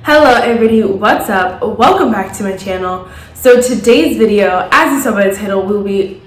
Hello everybody, what's up? Welcome back to my channel. So today's video, as you saw by the title, we'll be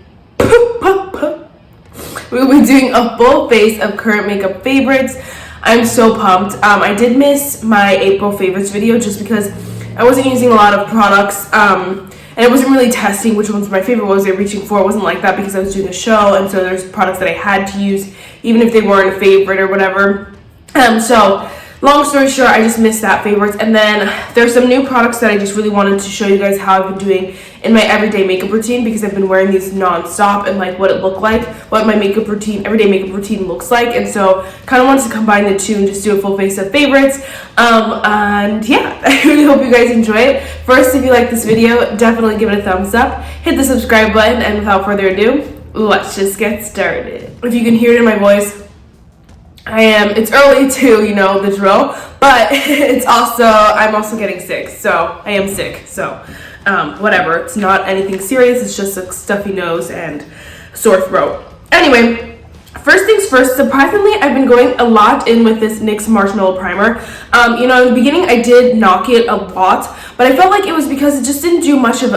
doing a full face of current makeup favorites. I'm so pumped. I did miss my April favorites video just because I wasn't using a lot of products and I wasn't really testing which ones my favorite was reaching for. It wasn't like that because I was doing a show, and so there's products that I had to use even if they weren't a favorite or whatever. So long story short, I just missed that favorites. And then there's some new products that I just really wanted to show you guys how I've been doing in my everyday makeup routine, because I've been wearing these non-stop, and like what it looked like, what my makeup routine, everyday makeup routine looks like. And so kind of wanted to combine the two and just do a full face of favorites. And yeah, I really hope you guys enjoy it. First, if you like this video, definitely give it a thumbs up, hit the subscribe button, and without further ado, let's just get started. If you can hear it in my voice, it's early too, you know, the drill, but I'm also getting sick, so I am sick, so whatever, it's not anything serious, it's just a stuffy nose and sore throat. Anyway, first things first, surprisingly, I've been going a lot in with this NYX Marshmallow Primer. You know, in the beginning, I did knock it a lot, but I felt like it was because it just didn't do much of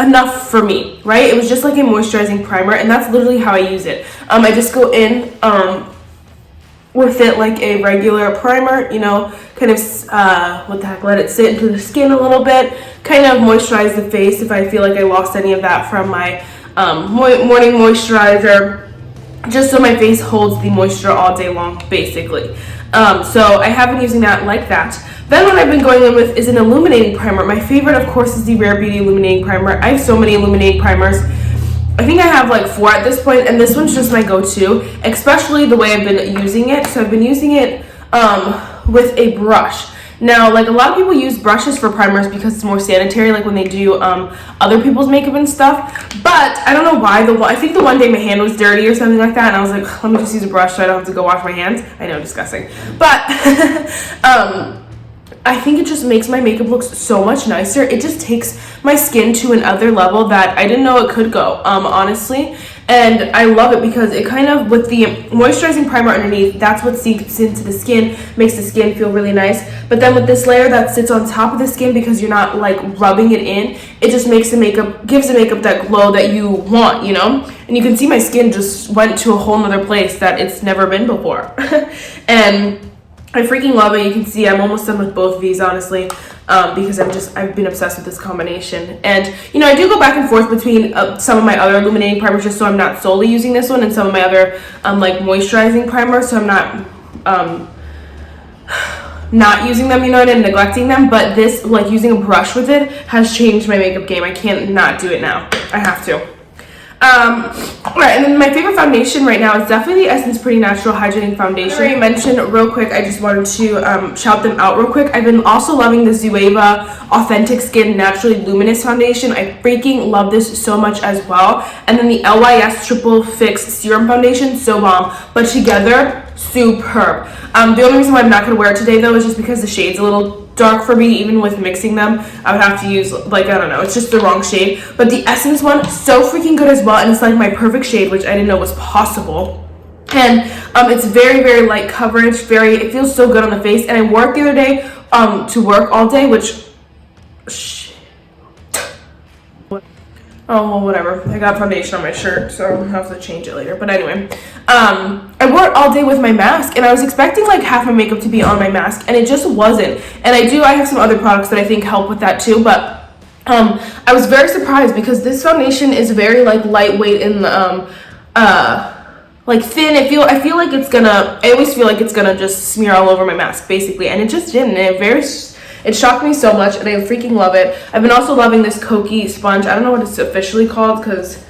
enough for me, right? It was just like a moisturizing primer, and that's literally how I use it. I just go in, with it like a regular primer, you know, kind of let it sit into the skin a little bit, kind of moisturize the face if I feel like I lost any of that from my morning moisturizer, just so my face holds the moisture all day long, basically. So I have been using that like that. Then what I've been going in with is an illuminating primer. My favorite, of course, is the Rare Beauty illuminating primer. I have so many illuminating primers. I think I have like 4 at this point, and this one's just my go-to, especially the way I've been using it. So I've been using it with a brush. Now, like, a lot of people use brushes for primers because it's more sanitary, like when they do other people's makeup and stuff. But I don't know why. I think the one day my hand was dirty or something like that, and I was like, let me just use a brush so I don't have to go wash my hands. I know, disgusting. But I think it just makes my makeup look so much nicer. It just takes my skin to another level that I didn't know it could go, honestly. And I love it because it kind of, with the moisturizing primer underneath, that's what seeps into the skin, makes the skin feel really nice. But then with this layer that sits on top of the skin, because you're not like rubbing it in, it just makes the makeup, gives the makeup that glow that you want, you know? And you can see my skin just went to a whole nother place that it's never been before. And I freaking love it. You can see I'm almost done with both of these, honestly, because I've been obsessed with this combination. And, you know, I do go back and forth between some of my other illuminating primers, just so I'm not solely using this one, and some of my other, like, moisturizing primers, so I'm not using them, you know, and neglecting them. But this, like, using a brush with it has changed my makeup game. I can't not do it now. I have to. Alright, and then my favorite foundation right now is definitely the Essence Pretty Natural Hydrating Foundation. I already mentioned real quick, I just wanted to shout them out real quick. I've been also loving the Zoeva Authentic Skin Naturally Luminous Foundation. I freaking love this so much as well. And then the LYS Triple Fix Serum Foundation, so bomb. But together, superb. The only reason why I'm not going to wear it today, though, is just because the shade's a little dark for me. Even with mixing them, I would have to use, like, I don't know, it's just the wrong shade. But the Essence one, so freaking good as well, and it's like my perfect shade, which I didn't know was possible. And it's very, very light coverage, it feels so good on the face. And I wore it the other day to work all day, which oh, well, whatever. I got foundation on my shirt, so I'll have to change it later. But anyway, I wore it all day with my mask, and I was expecting like half my makeup to be on my mask, and it just wasn't. And I have some other products that I think help with that too, but I was very surprised because this foundation is very like lightweight and like thin. I feel like it's gonna, I always feel like it's gonna just smear all over my mask basically, and it just didn't. It shocked me so much, and I freaking love it. I've been also loving this Koki sponge. I don't know what it's officially called because,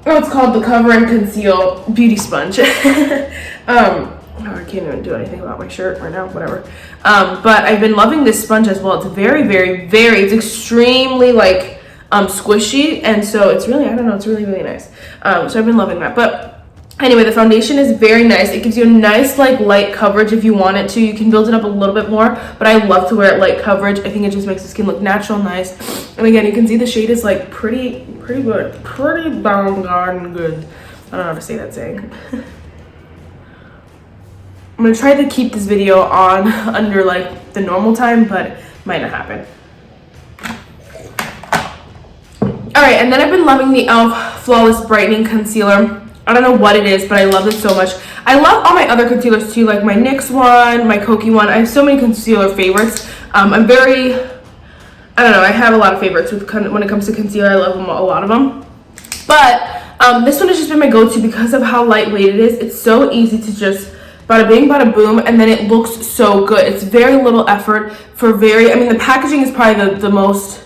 oh, it's called the Cover and Conceal Beauty Sponge. Oh, I can't even do anything about my shirt right now, whatever. But I've been loving this sponge as well. It's very, very, it's extremely like squishy, and so it's really, I don't know, it's really, really nice. So I've been loving that. But anyway, the foundation is very nice. It gives you a nice like light coverage if you want it to. You can build it up a little bit more, but I love to wear it light coverage. I think it just makes the skin look natural, nice. And again, you can see the shade is like pretty good. Pretty darn good. I don't know how to say that saying. I'm gonna try to keep this video on under like the normal time, but it might not happen. Alright, and then I've been loving the e.l.f. Flawless Brightening Concealer. I don't know what it is, but I love it so much. I love all my other concealers too, like my NYX one, my Kokie one. I have so many concealer favorites. I'm very, I don't know, I have a lot of favorites when it comes to concealer. I love them, a lot of them. But this one has just been my go-to because of how lightweight it is. It's so easy to just bada bing, bada boom, and then it looks so good. It's very little effort for very, I mean, the packaging is probably the most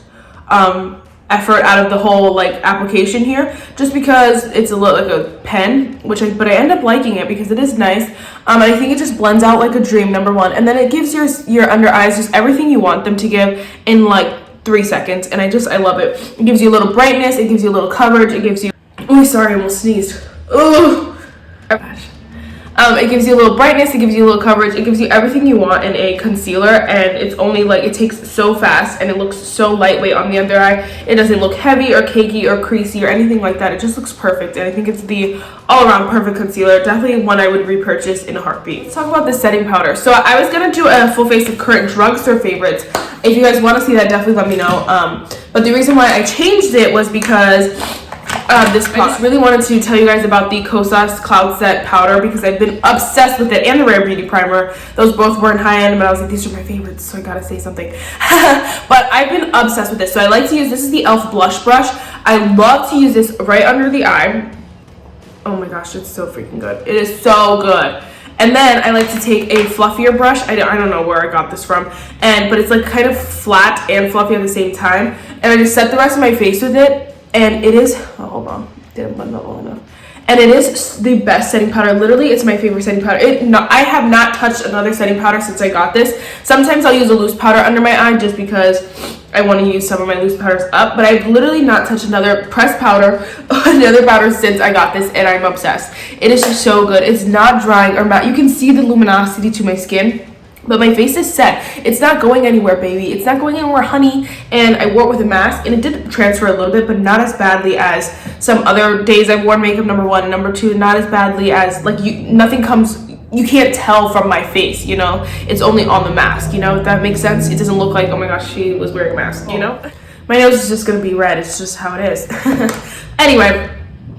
effort out of the whole like application here, just because it's a little like a pen, but I end up liking it because it is nice. And I think it just blends out like a dream, number one, and then it gives your under eyes just everything you want them to give in like 3 seconds, and I love it. It gives you a little brightness, it gives you a little coverage, it gives you, oh sorry, I almost sneezed. Oh gosh. It gives you a little brightness, it gives you a little coverage, it gives you everything you want in a concealer, and it's only like, it takes so fast and it looks so lightweight on the under eye. It doesn't look heavy or cakey or creasy or anything like that. It just looks perfect, and I think it's the all-around perfect concealer. Definitely one I would repurchase in a heartbeat. Let's talk about the setting powder. So I was gonna do a full face of current drugstore favorites. If you guys want to see that, definitely let me know. But the reason why I changed it was because this product. I just really wanted to tell you guys about the Kosas Cloud Set Powder because I've been obsessed with it, and the Rare Beauty Primer. Those both weren't high-end, but I was like, these are my favorites, so I gotta say something. But I've been obsessed with this. So I like to use, this is the e.l.f. Blush Brush. I love to use this right under the eye. Oh my gosh, it's so freaking good. It is so good. And then I like to take a fluffier brush. I don't know where I got this from, but it's like kind of flat and fluffy at the same time. And I just set the rest of my face with it. And it is, oh, hold on, didn't blend that well enough. And it is the best setting powder. Literally, it's my favorite setting powder. I have not touched another setting powder since I got this. Sometimes I'll use a loose powder under my eye just because I want to use some of my loose powders up. But I've literally not touched another pressed powder, another powder since I got this, and I'm obsessed. It is just so good. It's not drying or matte. You can see the luminosity to my skin. But my face is set. It's not going anywhere, baby. It's not going anywhere, honey. And I wore it with a mask, and it did transfer a little bit, but not as badly as some other days I've worn makeup, number one. And number two, not as badly as, like, nothing comes, you can't tell from my face, you know? It's only on the mask, you know? If that makes sense. It doesn't look like, oh my gosh, she was wearing a mask, you know? My nose is just gonna be red. It's just how it is. Anyway.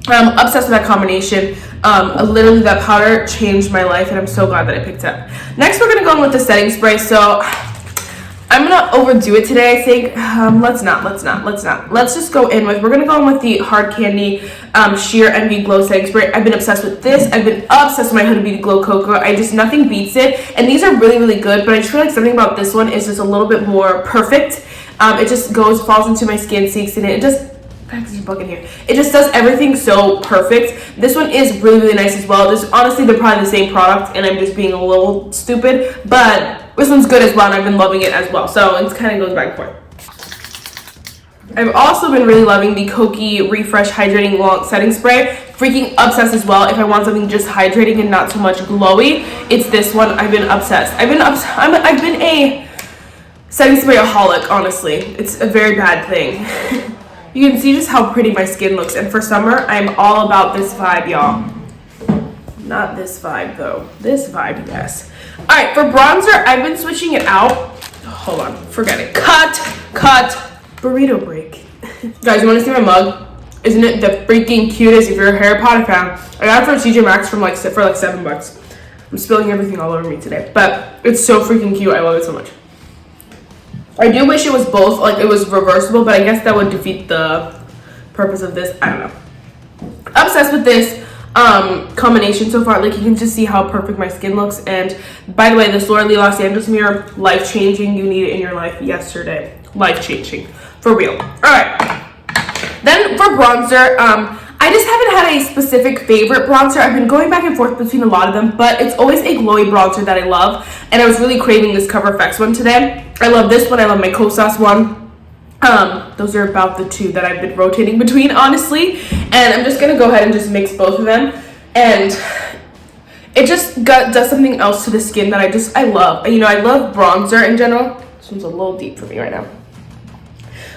I'm obsessed with that combination. Literally that powder changed my life, and I'm so glad that I picked it up. Next, we're gonna go in with the setting spray. So I'm gonna overdo it today, I think. Let's not. Let's just go in with, we're gonna go in with the Hard Candy Sheer Envy Glow Setting Spray. I've been obsessed with this. I've been obsessed with my Huda Beauty Glow Cocoa. Nothing beats it. And these are really, really good, but I just feel like something about this one is just a little bit more perfect. It just falls into my skin, sinks in it. It just, here. It just does everything so perfect. This one is really, really nice as well. Honestly, they're probably the same product, and I'm just being a little stupid, but this one's good as well, and I've been loving it as well. So it kind of goes back and forth. I've also been really loving the Kokie Refresh Hydrating Long Setting Spray. Freaking obsessed as well. If I want something just hydrating and not so much glowy, it's this one. I've been obsessed. I've been a setting spray-aholic, honestly. It's a very bad thing. You can see just how pretty my skin looks, and for summer, I'm all about this vibe, y'all. Not this vibe, though. This vibe, yes. All right, for bronzer, I've been switching it out. Hold on, forget it. Cut, burrito break. Guys, you want to see my mug? Isn't it the freaking cutest? If you're a Harry Potter fan, I got it from TJ Maxx for like $7. I'm spilling everything all over me today, but it's so freaking cute. I love it so much. I do wish it was both, like it was reversible, but I guess that would defeat the purpose of this. I don't know. Obsessed with this combination so far. Like, you can just see how perfect my skin looks. And by the way, this Laura Lee Los Angeles mirror, life-changing. You need it in your life yesterday. Life-changing. For real. All right. Then for bronzer, I just haven't had a specific favorite bronzer. I've been going back and forth between a lot of them, but it's always a glowy bronzer that I love. And I was really craving this Cover FX one today. I love this one. I love my Kosas one. Those are about the two that I've been rotating between, honestly. And I'm just going to go ahead and just mix both of them. And it just does something else to the skin that I love. You know, I love bronzer in general. This one's a little deep for me right now.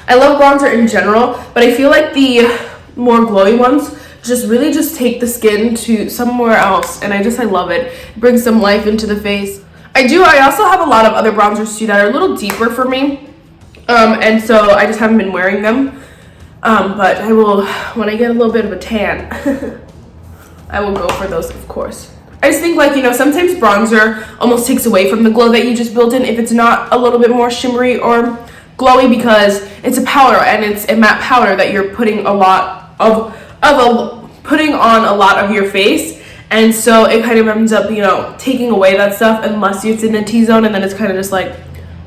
I love bronzer in general, but I feel like the more glowy ones just really just take the skin to somewhere else, and I love it. It brings some life into the face. I also have a lot of other bronzers too that are a little deeper for me, and so I just haven't been wearing them, but I will, when I get a little bit of a tan, I will go for those, of course. I just think, like, you know, sometimes bronzer almost takes away from the glow that you just built in if it's not a little bit more shimmery or glowy, because it's a powder and it's a matte powder that you're putting a lot putting on a lot of your face, and so it kind of ends up, you know, taking away that stuff unless it's in a T-zone, and then it's kind of just like,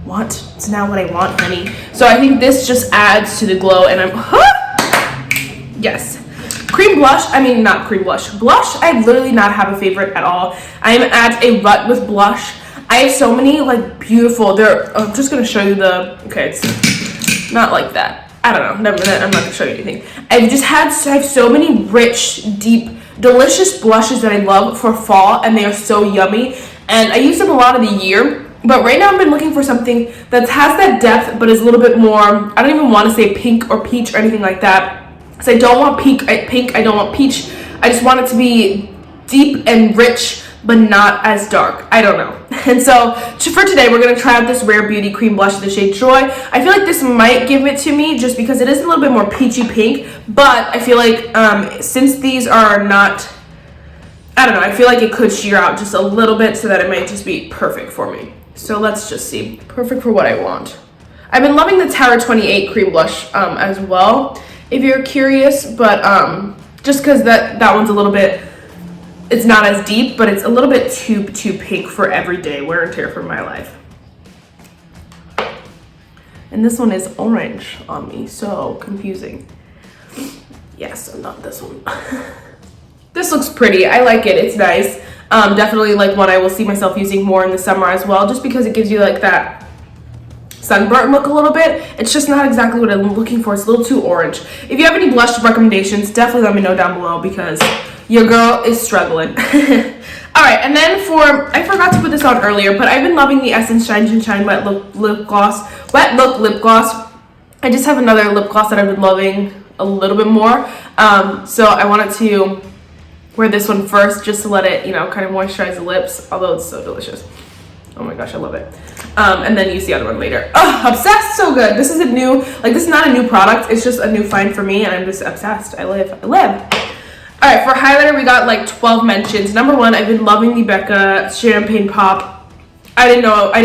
what? It's not what I want, honey. So I think this just adds to the glow, and yes. Cream blush, I mean, not cream blush. Blush, I literally not have a favorite at all. I am at a rut with blush. I have so many, like, beautiful, I'm just gonna show you okay, it's not like that. I don't know, I'm not gonna show you anything. I have so many rich, deep, delicious blushes that I love for fall, and they are so yummy. And I use them a lot of the year, but right now I've been looking for something that has that depth, but is a little bit more, I don't even want to say pink or peach or anything like that. So I don't want pink, I don't want peach. I just want it to be deep and rich, but not as dark. I don't know. And so for today, we're going to try out this Rare Beauty Cream Blush in the shade Joy. I feel like this might give it to me just because it is a little bit more peachy pink, but I feel like since these are not, I don't know, I feel like it could sheer out just a little bit so that it might just be perfect for me. So let's just see. Perfect for what I want. I've been loving the Tower 28 Cream Blush as well, if you're curious, but just because that one's a little bit, it's not as deep, but it's a little bit too pink for everyday wear and tear for my life. And this one is orange on me, so confusing. Yes, not this one. This looks pretty. I like it. It's nice. Definitely like one I will see myself using more in the summer as well, just because it gives you like that sunburnt look a little bit. It's just not exactly what I'm looking for. It's a little too orange. If you have any blush recommendations, definitely let me know down below because your girl is struggling. All right, and then I forgot to put this on earlier, but I've been loving the Essence Shine and Shine Wet Look Lip Gloss. I just have another lip gloss that I've been loving a little bit more. So I wanted to wear this one first just to let it, you know, kind of moisturize the lips, although it's so delicious. Oh my gosh, I love it. And then use the other one later. Oh, obsessed, so good. This is this is not a new product. It's just a new find for me, and I'm just obsessed. I live. All right, for highlighter, we got like 12 mentions. Number one, I've been loving the Becca Champagne Pop. I didn't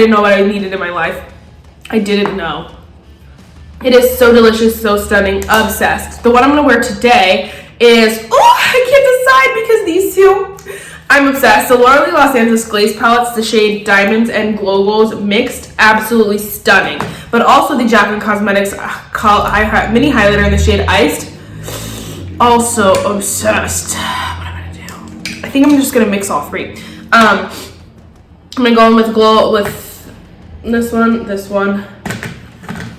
know what I needed in my life. I didn't know. It is so delicious, so stunning, obsessed. The one I'm gonna wear today is, I can't decide because these two, I'm obsessed. The Laura Lee Los Angeles Glazed Palettes, the shade Diamonds and Glow Glows Mixed, absolutely stunning. But also the Jaclyn Cosmetics Mini Highlighter in the shade Iced, also obsessed. What am I gonna do? I think I'm just gonna mix all three. I'm gonna go in with this one,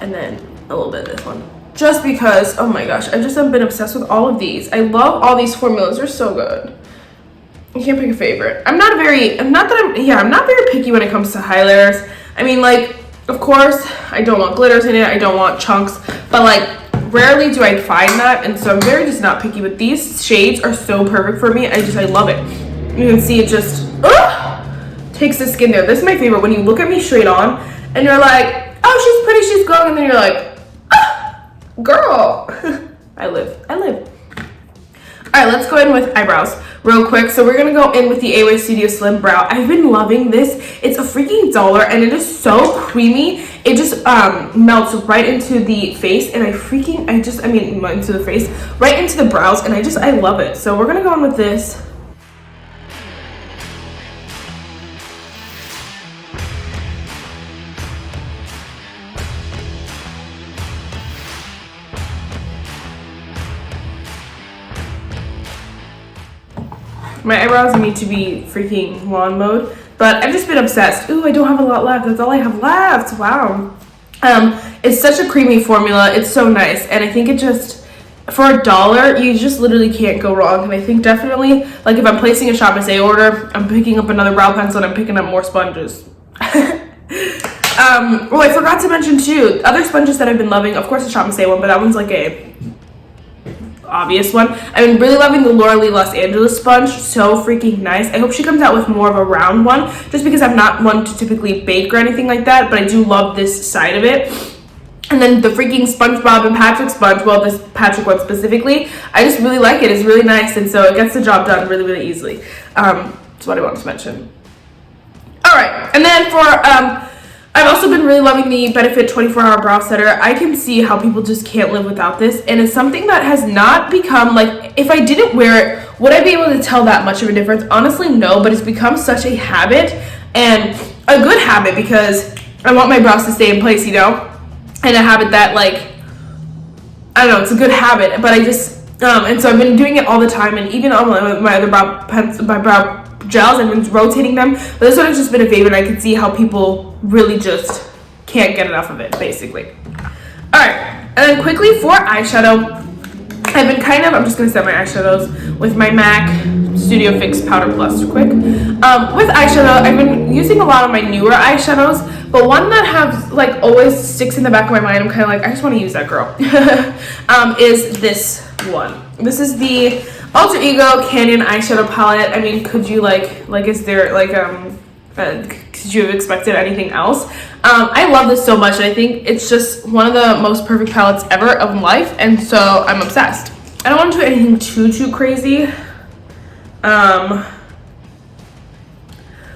and then a little bit of this one. Just because, oh my gosh, I just have been obsessed with all of these. I love all these formulas, they're so good. You can't pick a favorite. I'm not very picky when it comes to highlighters. I mean, like, of course, I don't want glitters in it, I don't want chunks, but like, rarely do I find that, and so I'm very just not picky, but these shades are so perfect for me. I love it. You can see it just, takes the skin there. This is my favorite, when you look at me straight on, and you're like, oh, she's pretty, she's glowing, and then you're like, girl. I live. All right, let's go in with eyebrows real quick. So we're gonna go in with the AOA Studio Slim Brow. I've been loving this. It's a freaking $1 and it is so creamy. It just melts right into the face, and into the face, right into the brows, and I love it. So we're gonna go in with this. My eyebrows need to be freaking lawn mode, but I've just been obsessed. Ooh, I don't have a lot left. That's all I have left. Wow. It's such a creamy formula. It's so nice, and I think it just, for $1, you just literally can't go wrong. And I think definitely, like, if I'm placing a Shop Miss A order, I'm picking up another brow pencil, and I'm picking up more sponges. Oh, I forgot to mention too, other sponges that I've been loving. Of course, the Shop Miss A one, but that one's like obvious one. I've been really loving the Laura Lee Los Angeles sponge. So freaking nice. I hope she comes out with more of a round one, just because I'm not one to typically bake or anything like that, but I do love this side of it. And then the freaking SpongeBob and Patrick sponge, well, this Patrick one specifically, I just really like it. It's really nice, and so it gets the job done really, really easily. That's what I wanted to mention. All right, and then for I've also been really loving the Benefit 24-Hour Brow Setter. I can see how people just can't live without this, and it's something that has not become, like, if I didn't wear it, would I be able to tell that much of a difference? Honestly, no, but it's become such a habit, and a good habit, because I want my brows to stay in place, you know? And a habit that, like, I don't know, it's a good habit, but I just, and so I've been doing it all the time, and even on my other brow gels, I've been rotating them, but this one has just been a favorite. I can see how people really just can't get enough of it, basically. Alright, and then quickly for eyeshadow, I've been I'm just going to set my eyeshadows with my MAC Studio Fix Powder Plus quick. With eyeshadow, I've been using a lot of my newer eyeshadows, but one that has, like, always sticks in the back of my mind, I'm kind of like, I just want to use that girl, is this one. This is the Alter Ego Canyon eyeshadow palette. I mean, could you, is there, could you have expected anything else? I love this so much, and I think it's just one of the most perfect palettes ever of life, and so I'm obsessed. I don't want to do anything too crazy.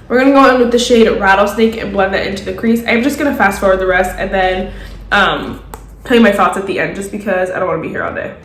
We're gonna go in with the shade Rattlesnake and blend that into the crease. I'm just gonna fast forward the rest and then tell you my thoughts at the end, just because I don't want to be here all day.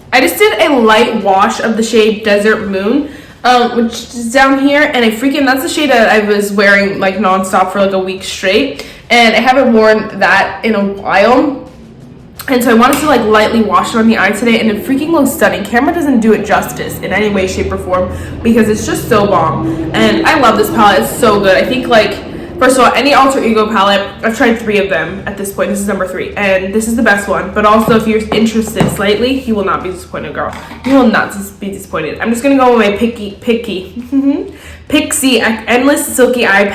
I just did a light wash of the shade Desert Moon, which is down here, and that's the shade that I was wearing like nonstop for like a week straight, and I haven't worn that in a while, and so I wanted to like lightly wash it on the eye today, and it freaking looks stunning. Camera doesn't do it justice in any way, shape, or form, because it's just so bomb, and I love this palette. It's so good. I think, like, first of all, any Alter Ego palette, I've tried 3 of them at this point. This is number 3, and this is the best one. But also, if you're interested slightly, you will not be disappointed, girl. You will not be disappointed. I'm just gonna go with my Pixie Endless Silky Eye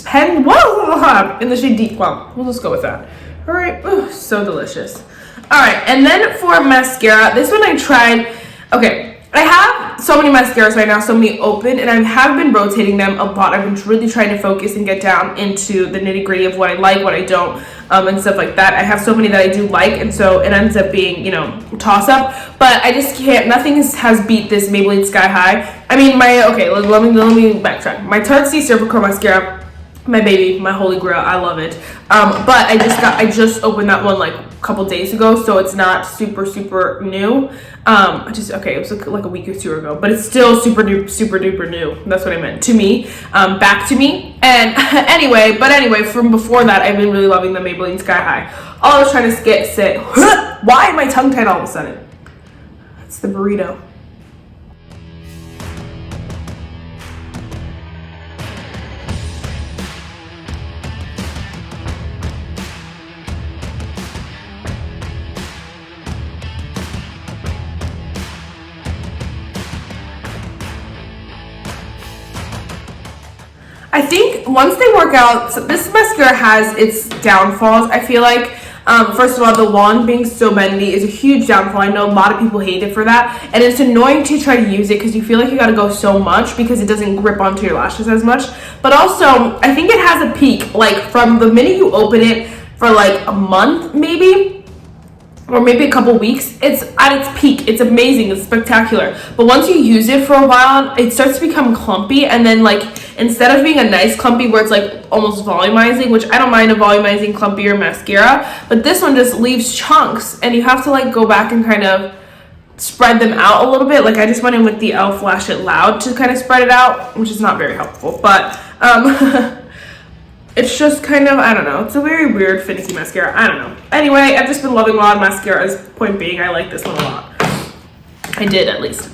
pen whoa, in the shade Deep Plum. We'll just go with that. All right, ooh, so delicious. All right, and then for mascara, this one I tried. Okay. I have so many mascaras right now, so many open, and I have been rotating them a lot. I've been really trying to focus and get down into the nitty-gritty of what I like, what I don't, and stuff like that. I have so many that I do like, and so it ends up being, you know, toss-up. But I just can't, nothing has beat this Maybelline Sky High. I mean, let me backtrack. My Tarte Surfer Curl Mascara, my baby, my holy grail, I love it. But I just opened that one like a couple days ago, so it's not super new. It was like a week or 2 ago, but it's still super duper new. That's what I meant, to me, back to me. And anyway, from before that, I've been really loving the Maybelline Sky High. All I was trying to say, why am I tongue tied all of a sudden? It's the burrito. I think once they work out, so this mascara has its downfalls, I feel like. First of all, the wand being so bendy is a huge downfall. I know a lot of people hate it for that, and it's annoying to try to use it because you feel like you gotta go so much because it doesn't grip onto your lashes as much. But also, I think it has a peak, like from the minute you open it for like a month maybe, or maybe a couple weeks, it's at its peak. It's amazing, it's spectacular. But once you use it for a while, it starts to become clumpy, and then like instead of being a nice clumpy where it's like almost volumizing, which I don't mind a volumizing clumpier mascara, but this one just leaves chunks, and you have to like go back and kind of spread them out a little bit. Like I just went in with the e.l.f. Lash It Loud to kind of spread it out, which is not very helpful, but It's just kind of, I don't know, it's a very weird finicky mascara. I don't know. Anyway, I've just been loving a lot of mascaras. Point being, I like this one a lot. I did, at least.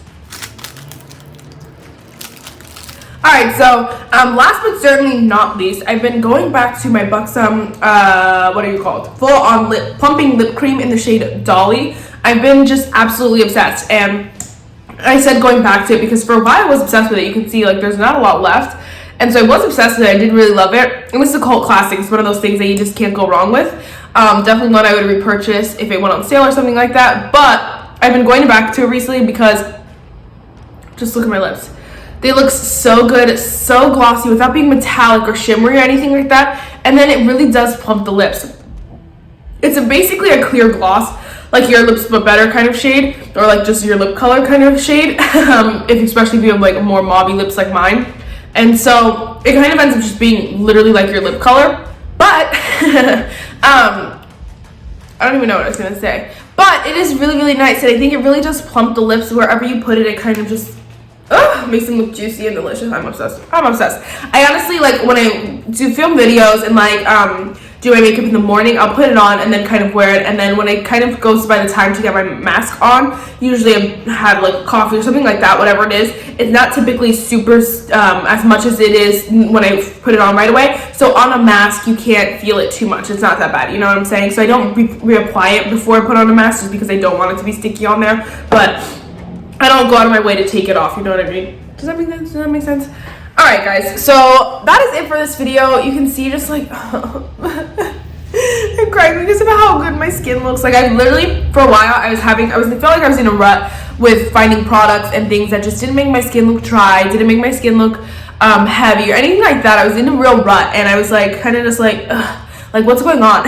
Alright, so last but certainly not least, I've been going back to my Buxom, what are you called? Full on plumping lip cream in the shade Dolly. I've been just absolutely obsessed, and I said going back to it because for a while I was obsessed with it. You can see like there's not a lot left, and so I was obsessed with it. I did really love it, and this is a cult classic. It's one of those things that you just can't go wrong with. Definitely one I would repurchase if it went on sale or something like that, but I've been going back to it recently because just look at my lips. They look so good, so glossy without being metallic or shimmery or anything like that, and then it really does plump the lips. It's basically a clear gloss, like your lips but better kind of shade, or like just your lip color kind of shade, especially if you have like more mauvey lips like mine. And so it kind of ends up just being literally like your lip color, but I don't even know what I was gonna say. But it is really, really nice, and I think it really does plump the lips wherever you put it. It kind of just makes them look juicy and delicious. I'm obsessed. I honestly, like, when I do film videos and like do my makeup in the morning, I'll put it on and then kind of wear it, and then when it kind of goes by the time to get my mask on, usually I've had like coffee or something like that, whatever it is. It's not typically super as much as it is when I put it on right away. So on a mask you can't feel it too much. It's not that bad, you know what I'm saying? So I don't reapply it before I put on a mask just because I don't want it to be sticky on there, but I don't go out of my way to take it off, you know what I mean? Does that make sense? Does that make sense? Alright guys, so that is it for this video. You can see just like I'm crying because of how good my skin looks. Like I literally, for a while, I felt like I was in a rut with finding products and things that just didn't make my skin look dry, didn't make my skin look heavy or anything like that. I was in a real rut, and I was like kind of just like, ugh, like what's going on?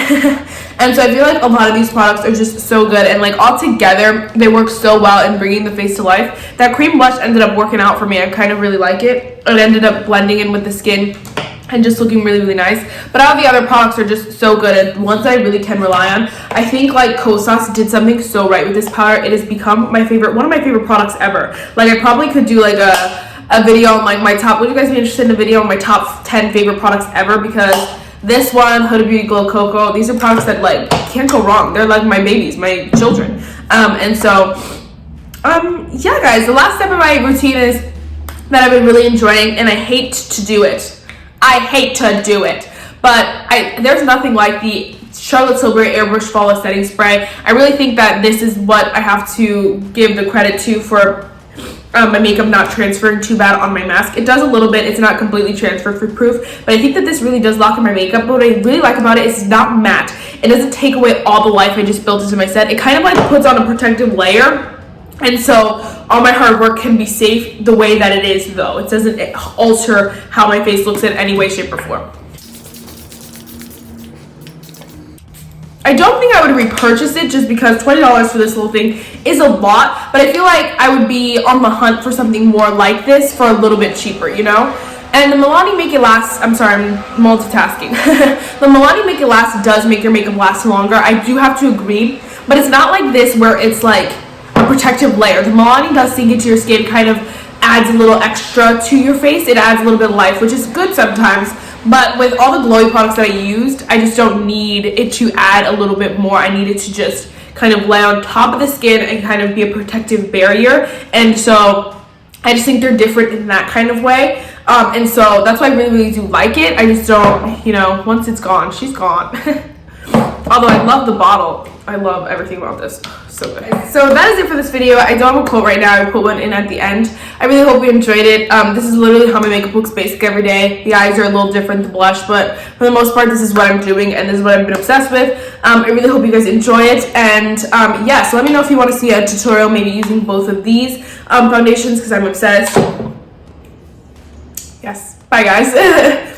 And so I feel like a lot of these products are just so good, and like all together they work so well in bringing the face to life. That cream blush ended up working out for me. I kind of really like it. It ended up blending in with the skin and just looking really, really nice. But all the other products are just so good, and ones I really can rely on. I think like Kosas did something so right with this powder. It has become one of my favorite products ever. Like I probably could do like a video on like my top, would you guys be interested in a video on my top 10 favorite products ever? Because this one, Huda Beauty Glow Cocoa, these are products that like can't go wrong. They're like my babies, my children. And so yeah guys, the last step of my routine is that I've been really enjoying, and I hate to do it. But there's nothing like the Charlotte Tilbury Airbrush Flawless Setting Spray. I really think that this is what I have to give the credit to for my makeup not transferring too bad on my mask. It does a little bit. It's not completely transfer proof, but I think that this really does lock in my makeup. But what I really like about it is it's not matte. It doesn't take away all the life I just built into my set. It kind of like puts on a protective layer, and so all my hard work can be safe the way that it is, though. It doesn't alter how my face looks in any way, shape, or form. I don't think I would repurchase it just because $20 for this little thing is a lot, but I feel like I would be on the hunt for something more like this for a little bit cheaper, you know? And the Milani Make It Last, I'm sorry, I'm multitasking. The Milani Make It Last does make your makeup last longer. I do have to agree, but it's not like this where it's like a protective layer. The Milani does sink into your skin, kind of adds a little extra to your face. It adds a little bit of life, which is good sometimes. But with all the glowy products that I used, I just don't need it to add a little bit more. I need it to just kind of lay on top of the skin and kind of be a protective barrier. And so I just think they're different in that kind of way. And so that's why I really, really do like it. I just don't, you know, once it's gone, she's gone. Although I love the bottle. I love everything about this. So good. So that is it for this video. I don't have a quote right now. I put one in at the end. I really hope you enjoyed it. This is literally how my makeup looks basic every day. The eyes are a little different, the blush, but for the most part, this is what I'm doing, and this is what I've been obsessed with. I really hope you guys enjoy it. And yeah, so let me know if you want to see a tutorial maybe using both of these foundations, because I'm obsessed. Yes. Bye, guys.